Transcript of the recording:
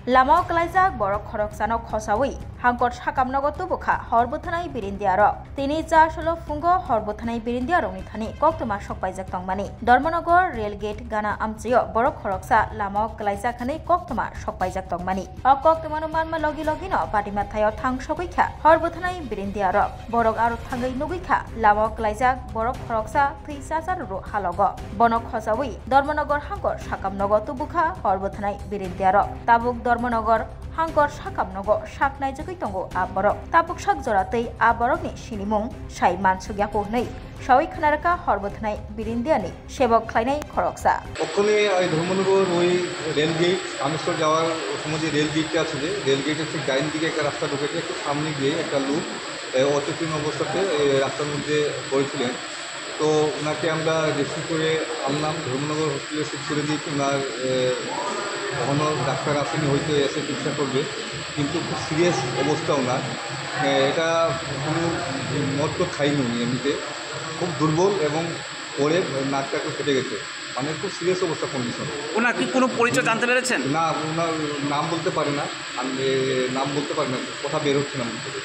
Lamao Klaijak Borok Khoroksano Khosawi, Hangkot Hakamnago Tubuka, Horbutanai Birindiaro, Tini Jasholo Fungo, Horbutanai Birindiaro Nithani, Koktuma Shokpaijak Tongmani, Dormonogor, Railgate, Gana Amzio, Borok Khoroksa, Lamao Klaijakani, Koktuma Shokpaijak Tongmani, or Koktumanuman Malogi Logino, Patimathayo Tang Shokika, Horbutanai Birindiaro, Borok Aru Tangai Nugika, Lamao Klaijak, Borok Khoroksa, Thisazaro Halogo, Bonok Khosawi, Dormonogor Hangkot Hakamnago Tubuka, Horbutanai Birindiaro, Tabuk Dormonogor, Hangkor Shakamnogo, Shaknai Jakitongo, Aborok, Tapuk Shakzoratei, Aborok ni Shinimung, Shai Mansugyapo Nei, Shawi Kanaraka, Horbutanai, Birindiani, Shebok Klainai, Khoroksa. ওখানে ওই ধর্মনগর ওই rail gate আমেশ্বর যাওয়ার সময় যে রেলগেটটা আছে যে রেলগেটের ঠিক ডাইন দিকে একটা রাস্তা ঢুকেছে একটু সামনে গিয়ে একটা লোক অচেতন অবস্থাতে রাস্তার মধ্যে পড়েছিলেন তো ওনাকে আমরা রেস্কিউ করে আনলাম ধর্মনগর হসপিটালে শিফট করে দিয়েছি ওনার এখনও ডাক্তার আসেনি হয়তো এসে চিকিৎসা করবে কিন্তু খুব সিরিয়াস অবস্থা ওনার এটা কোনো মদ তো খাইনি উনি এমনিতে খুব দুর্বল এবং পরে নাকটা একটু ফেটে গেছে মানে খুব সিরিয়াস অবস্থা কন্ডিশন। ওনার কি কোনো পরিচয় জানতে পেরেছেন? না ওনার নাম বলতে পারে না, আমি নাম বলতে পারি না, কথা বের হচ্ছে না মুখ থেকে।